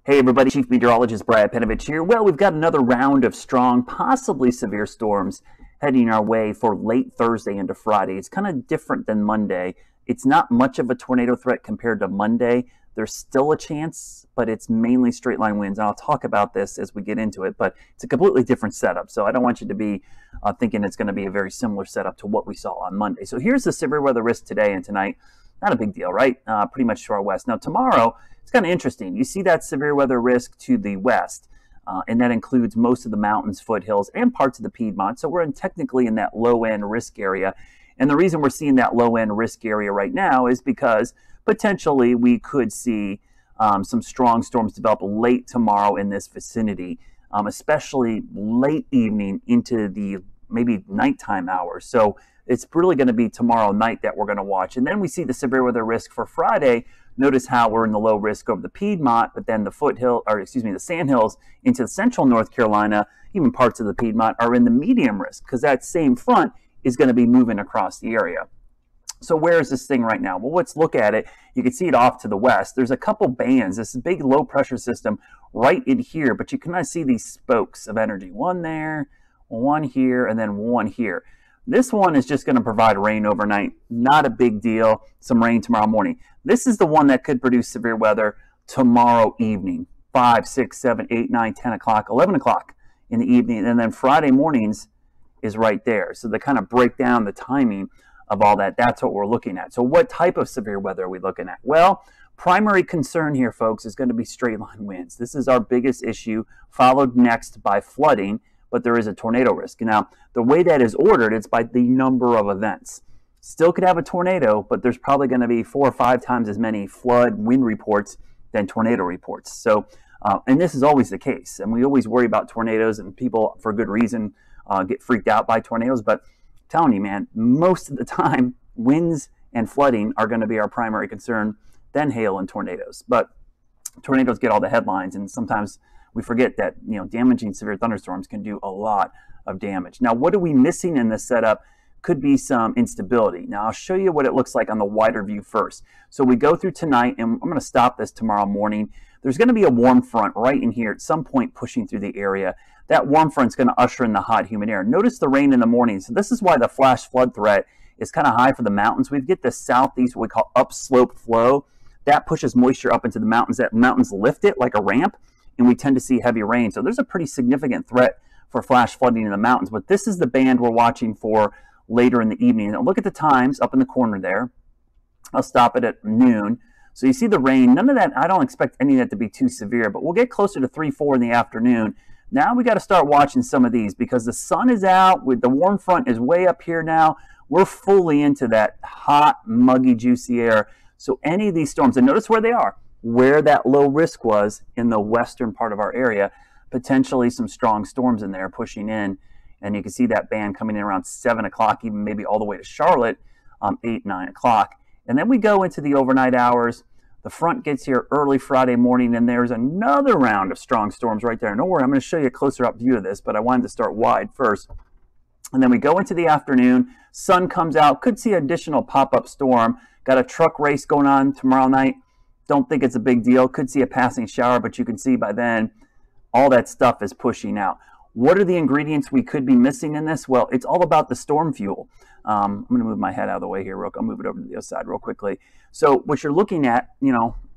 Hey everybody, Chief Meteorologist Brad Penovich here. Well, we've got another round of strong, possibly severe storms heading our way for late Thursday into Friday. It's kind of different than Monday. It's not much of a tornado threat compared to Monday. There's still a chance, but it's mainly straight line winds. And I'll talk about this as we get into it, but it's a completely different setup. So I don't want you to be thinking it's going to be a very similar setup to what we saw on Monday. So here's the severe weather risk today and tonight. Not a big deal, right? Pretty much to our west. Now tomorrow, it's kind of interesting. You see that severe weather risk to the west, and that includes most of the mountains, foothills, and parts of the Piedmont. So we're technically in that low-end risk area. And the reason we're seeing that low-end risk area right now is because potentially we could see some strong storms develop late tomorrow in this vicinity, especially late evening into the maybe nighttime hours. So it's really going to be tomorrow night that we're going to watch. And then we see the severe weather risk for Friday. Notice how we're in the low risk over the Piedmont, but then the the Sandhills into central North Carolina, even parts of the Piedmont, are in the medium risk because that same front is going to be moving across the area. So where is this thing right now? Well, let's look at it. You can see it off to the west. There's a couple bands. This big low pressure system right in here, but you can kind of see these spokes of energy. One there, one here, and then one here. This one is just going to provide rain overnight. Not a big deal. Some rain tomorrow morning. This is the one that could produce severe weather tomorrow evening. 5, 6, 7, 8, 9, 10 o'clock, 11 o'clock in the evening. And then Friday mornings is right there. So they kind of break down the timing of all that. That's what we're looking at. So what type of severe weather are we looking at? Well, primary concern here, folks, is going to be straight line winds. This is our biggest issue, followed next by flooding. But there is a tornado risk. Now, the way that is ordered, it's by the number of events. Still could have a tornado, but there's probably going to be 4 or 5 times as many flood wind reports than tornado reports. So, and this is always the case. And we always worry about tornadoes, and people, for good reason, get freaked out by tornadoes. But I'm telling you, man, most of the time, winds and flooding are going to be our primary concern, then hail and tornadoes. But tornadoes get all the headlines, and sometimes we forget that, damaging severe thunderstorms can do a lot of damage. Now, what are we missing in this setup? Could be some instability. Now, I'll show you what it looks like on the wider view first. So we go through tonight, and I'm going to stop this tomorrow morning. There's going to be a warm front right in here at some point pushing through the area. That warm front's going to usher in the hot, humid air. Notice the rain in the morning. So this is why the flash flood threat is kind of high for the mountains. We get the southeast, what we call upslope flow. That pushes moisture up into the mountains. That mountains lift it like a ramp, and we tend to see heavy rain. So there's a pretty significant threat for flash flooding in the mountains. But this is the band we're watching for later in the evening. Now look at the times up in the corner there. I'll stop it at noon. So you see the rain. None of that, I don't expect any of that to be too severe, but we'll get closer to 3, 4 in the afternoon. Now we got to start watching some of these because the sun is out, with the warm front is way up here now. We're fully into that hot, muggy, juicy air. So any of these storms, and notice where they are, where that low risk was in the western part of our area, potentially some strong storms in there pushing in. And you can see that band coming in around 7 o'clock, even maybe all the way to Charlotte, 8, 9 o'clock. And then we go into the overnight hours. The front gets here early Friday morning, and there's another round of strong storms right there. Don't worry, I'm going to show you a closer up view of this, but I wanted to start wide first. And then we go into the afternoon. Sun comes out. Could see additional pop-up storm. Got a truck race going on tomorrow night. Don't think it's a big deal. Could see a passing shower, but you can see by then all that stuff is pushing out. What are the ingredients we could be missing in this? Well, it's all about the storm fuel. I'm going to move my head out of the way here. I'll move it over to the other side real quickly. So what you're looking at,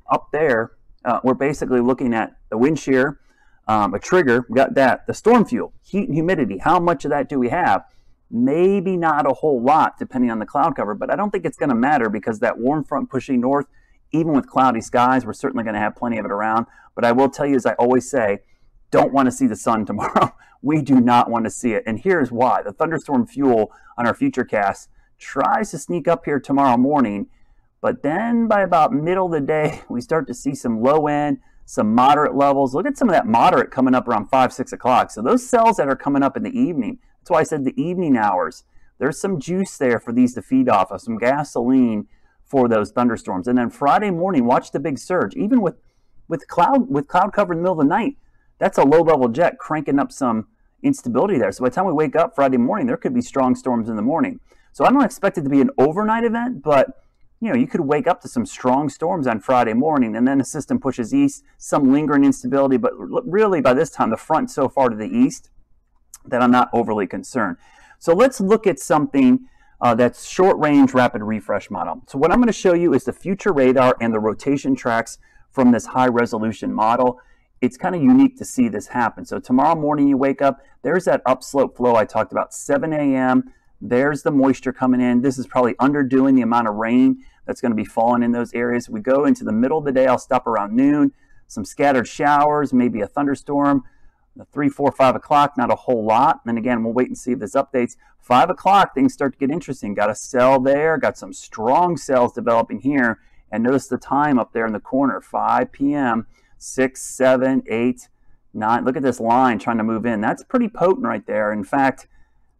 up there, we're basically looking at the wind shear, a trigger. We got that. The storm fuel, heat and humidity. How much of that do we have? Maybe not a whole lot, depending on the cloud cover, but I don't think it's going to matter because that warm front pushing north, even with cloudy skies, we're certainly going to have plenty of it around. But I will tell you, as I always say, don't want to see the sun tomorrow. We do not want to see it. And here's why. The thunderstorm fuel on our futurecast tries to sneak up here tomorrow morning, but then by about middle of the day, we start to see some low end, some moderate levels. Look at some of that moderate coming up around 5, 6 o'clock. So those cells that are coming up in the evening, that's why I said the evening hours, there's some juice there for these to feed off of, some gasoline for those thunderstorms. And then Friday morning, watch the big surge. Even with cloud cover in the middle of the night, that's a low-level jet cranking up some instability there. So by the time we wake up Friday morning, there could be strong storms in the morning. So I don't expect it to be an overnight event, but you could wake up to some strong storms on Friday morning, and then the system pushes east, some lingering instability, but really by this time the front's so far to the east that I'm not overly concerned. So let's look at something that's short-range rapid refresh model. So what I'm going to show you is the future radar and the rotation tracks from this high-resolution model. It's kind of unique to see this happen. So tomorrow morning you wake up, there's that upslope flow I talked about, 7 a.m., there's the moisture coming in. This is probably underdoing the amount of rain that's going to be falling in those areas. We go into the middle of the day, I'll stop around noon, some scattered showers, maybe a thunderstorm. 3, 4, 5 o'clock, not a whole lot. And again, we'll wait and see if this updates. 5 o'clock, things start to get interesting. Got a cell there, got some strong cells developing here. And notice the time up there in the corner, 5 p.m., 6, 7, 8, 9. Look at this line trying to move in. That's pretty potent right there. In fact,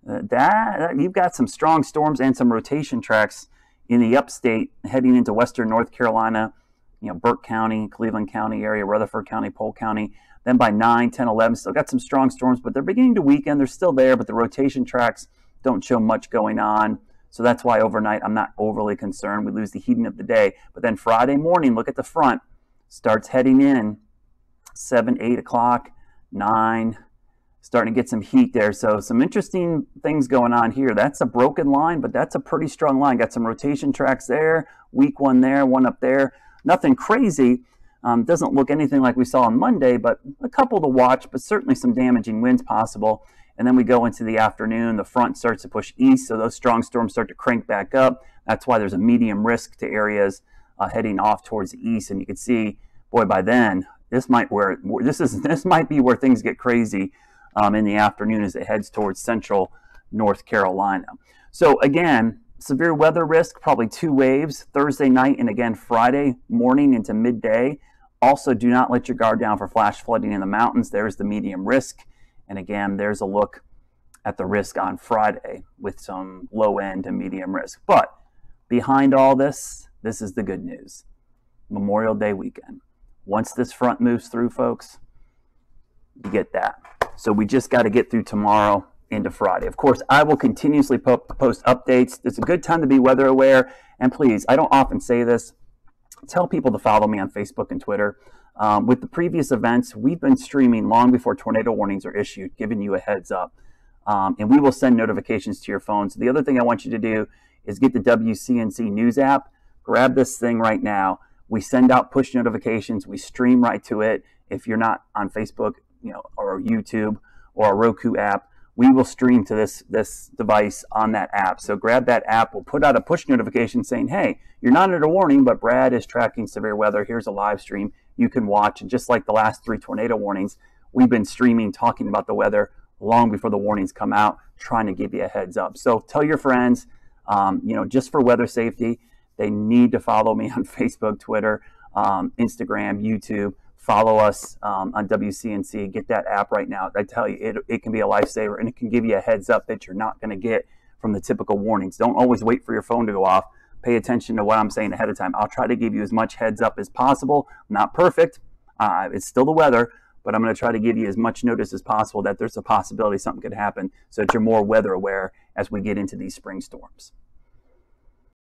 you've got some strong storms and some rotation tracks in the upstate heading into western North Carolina, Burke County, Cleveland County area, Rutherford County, Polk County. Then by 9, 10, 11, still got some strong storms, but they're beginning to weaken. They're still there, but the rotation tracks don't show much going on. So that's why overnight I'm not overly concerned. We lose the heating of the day. But then Friday morning, look at the front, starts heading in 7, 8 o'clock, 9, starting to get some heat there. So some interesting things going on here. That's a broken line, but that's a pretty strong line. Got some rotation tracks there, weak one there, one up there. Nothing crazy. Doesn't look anything like we saw on Monday, but a couple to watch, but certainly some damaging winds possible. And then we go into the afternoon, the front starts to push east, so those strong storms start to crank back up. That's why there's a medium risk to areas heading off towards the east. And you can see, boy, by then, this might be where things get crazy in the afternoon as it heads towards central North Carolina. So again, severe weather risk, probably 2 waves, Thursday night and again Friday morning into midday. Also, do not let your guard down for flash flooding in the mountains. There's the medium risk. And again, there's a look at the risk on Friday with some low end and medium risk. But behind all this, this is the good news. Memorial Day weekend. Once this front moves through, folks, you get that. So we just got to get through tomorrow into Friday. Of course, I will continuously post updates. It's a good time to be weather aware. And please, I don't often say this, tell people to follow me on Facebook and Twitter. With the previous events, we've been streaming long before tornado warnings are issued, giving you a heads up. And we will send notifications to your phone. So the other thing I want you to do is get the WCNC News app. Grab this thing right now. We send out push notifications. We stream right to it. If you're not on Facebook, or YouTube or a Roku app, we will stream to this device on that app. So grab that app. We'll put out a push notification saying, hey, you're not under warning, but Brad is tracking severe weather. Here's a live stream you can watch. And just like the last 3 tornado warnings, we've been streaming, talking about the weather long before the warnings come out, trying to give you a heads up. So tell your friends, just for weather safety, they need to follow me on Facebook, Twitter, Instagram, YouTube. Follow us on WCNC. Get that app right now. I tell you, it can be a lifesaver, and it can give you a heads up that you're not going to get from the typical warnings. Don't always wait for your phone to go off. Pay attention to what I'm saying ahead of time. I'll try to give you as much heads up as possible. Not perfect. It's still the weather, but I'm going to try to give you as much notice as possible that there's a possibility something could happen so that you're more weather aware as we get into these spring storms.